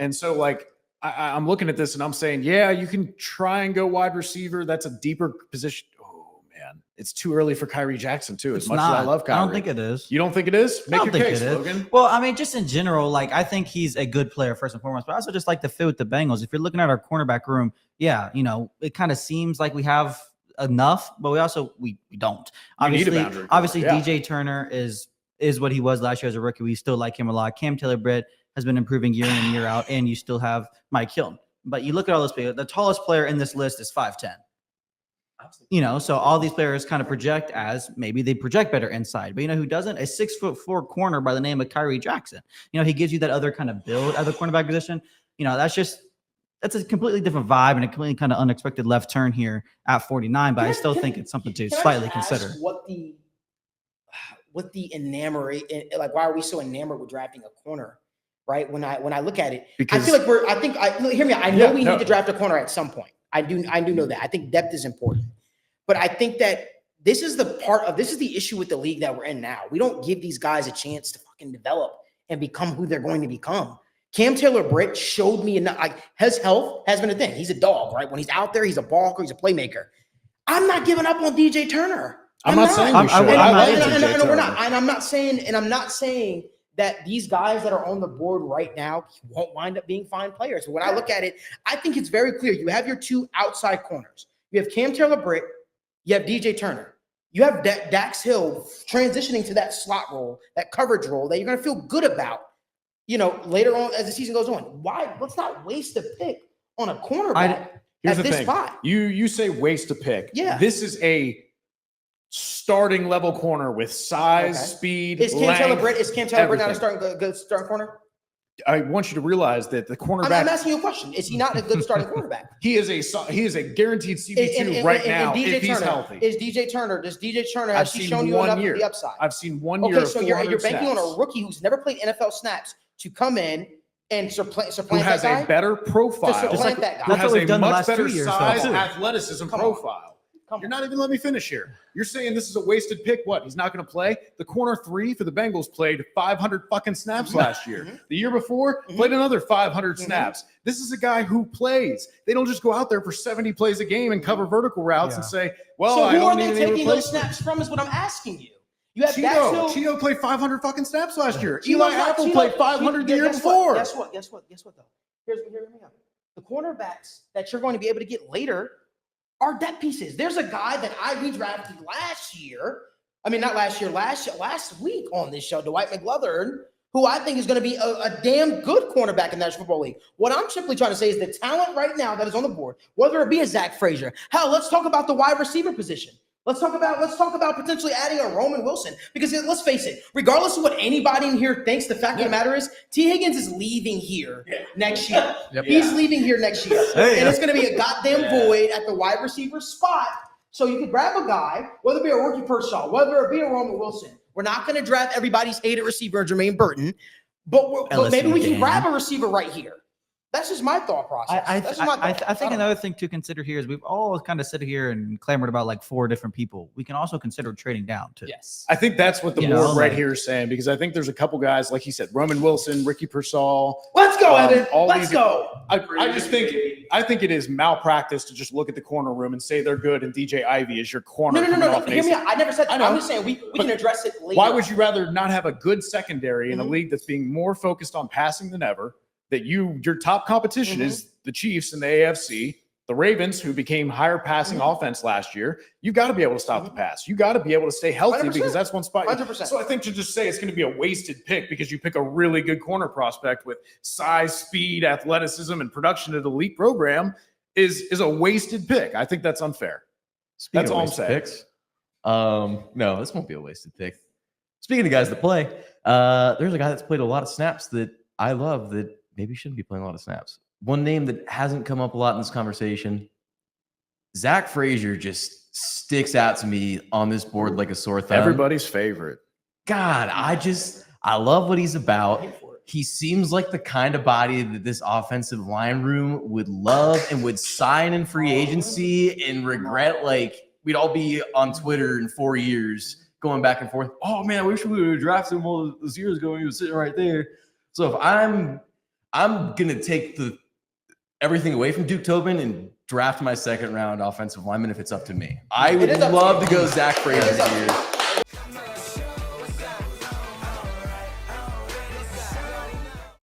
And so, like, I'm looking at this and I'm saying, yeah, you can try and go wide receiver. That's a deeper position. Oh, man. It's too early for Kyrie Jackson, too, as much as I love Kyrie. I don't think it is. You don't think it is? Make your case, Logan. Well, I mean, just in general, like, I think he's a good player, first and foremost, but I also just like the fit with the Bengals. If you're looking at our cornerback room, yeah, you know, it kind of seems like we have enough, but we don't. Obviously, DJ Turner is what he was last year as a rookie. We still like him a lot. Cam Taylor-Britt has been improving year in and year out, and you still have Mike Hilton. But you look at all those players, the tallest player in this list is 5'10". You know, so all these players kind of project as maybe they project better inside. But you know who doesn't? A 6'4" corner by the name of Kyrie Jackson. You know, he gives you that other kind of build at the cornerback position. You know, that's a completely different vibe and a completely kind of unexpected left turn here at 49. But I still think it's something to slightly consider. What the enamoring, like, why are we so enamored with drafting a corner? Right? When I look at it, because I feel like hear me out. I know we need to draft a corner at some point. I do know that. I think depth is important. But I think that this is the issue with the league that we're in now. We don't give these guys a chance to fucking develop and become who they're going to become. Cam Taylor-Britt showed me enough. Like, his health has been a thing. He's a dog, right? When he's out there, he's a ball hawker, he's a playmaker. I'm not giving up on DJ Turner. I'm not saying we should. We're not. And I'm not saying that these guys that are on the board right now won't wind up being fine players. But when I look at it, I think it's very clear. You have your two outside corners. You have Cam Taylor-Britt. You have DJ Turner. You have Dax Hill transitioning to that slot role, that coverage role that you're going to feel good about, you know, later on as the season goes on. Why? Let's not waste a pick on a cornerback at this spot. You say waste a pick. Yeah. This is a starting level corner with size, speed, Is Cam Taylor-Britt not a good starting corner? I want you to realize that the cornerback. I'm asking you a question. Is he not a good starting cornerback? He is a guaranteed CB2 right now if he's healthy. Does DJ Turner has he shown you enough of the upside? I've seen 1 year. Okay, so you're banking on a rookie who's never played NFL snaps to come in and supplant who has that guy? A better profile. To supplant that guy. Who has a much better years, size, athleticism profile. You're not even letting me finish here. You're saying this is a wasted pick. What? He's not going to play? The corner 3 for the Bengals played 500 fucking snaps last year. The year before, played another 500 snaps. This is a guy who plays. They don't just go out there for 70 plays a game and cover vertical routes and say, well, so I don't need any replacement. So who are they taking those snaps from is what I'm asking you. You have Cheeto played 500 fucking snaps last year. Eli Apple played 500 the year before. Guess what, though? Hear me out. The cornerbacks that you're going to be able to get later are depth pieces. There's a guy that I redrafted last week on this show, Dwight McGlothern, who I think is going to be a damn good cornerback in the National Football League. What I'm simply trying to say is the talent right now that is on the board, whether it be a Zack Frasier. Hell, let's talk about the wide receiver position. Let's talk about potentially adding a Roman Wilson, because let's face it, regardless of what anybody in here thinks, the fact of the matter is T. Higgins is leaving here next year. He's leaving here next year. And it's going to be a goddamn void at the wide receiver spot. So you could grab a guy, whether it be a rookie Pershaw, whether it be a Roman Wilson. We're not going to draft everybody's hated receiver, Jermaine Burton, but maybe we can grab a receiver right here. That's just my thought process. I think another thing to consider here is we've all kind of sit here and clamored about like 4 different people. We can also consider trading down too. Yes. I think that's what the board right here is saying, because I think there's a couple guys, like he said, Roman Wilson, Ricky Pearsall. Let's go, Evan. Let's go. I think it is malpractice to just look at the corner room and say they're good and DJ Ivey is your corner. No. Hear me out. I never said that. I'm just saying we can address it later. Why would you rather not have a good secondary in a league that's being more focused on passing than ever? That your top competition is the Chiefs in the AFC, the Ravens, who became higher passing offense last year. You got to be able to stop the pass. You got to be able to stay healthy 100%. Because that's one spot. 100%. So I think to just say it's going to be a wasted pick because you pick a really good corner prospect with size, speed, athleticism, and production at the elite program is a wasted pick. I think that's unfair. That's all I'm saying. Picks. No, this won't be a wasted pick. Speaking of guys that play, there's a guy that's played a lot of snaps that I love that maybe shouldn't be playing a lot of snaps. One name that hasn't come up a lot in this conversation, Zack Frasier, just sticks out to me on this board like a sore thumb. Everybody's favorite. God, I love what he's about. He seems like the kind of body that this offensive line room would love and would sign in free agency and regret. Like, we'd all be on Twitter in 4 years going back and forth. Oh, man, I wish we would have drafted him all those years ago when he was sitting right there. So if I'm I'm gonna take everything away from Duke Tobin and draft my second round offensive lineman if it's up to me. I would is up to love you. to go Zack Frazier It is up to here. you.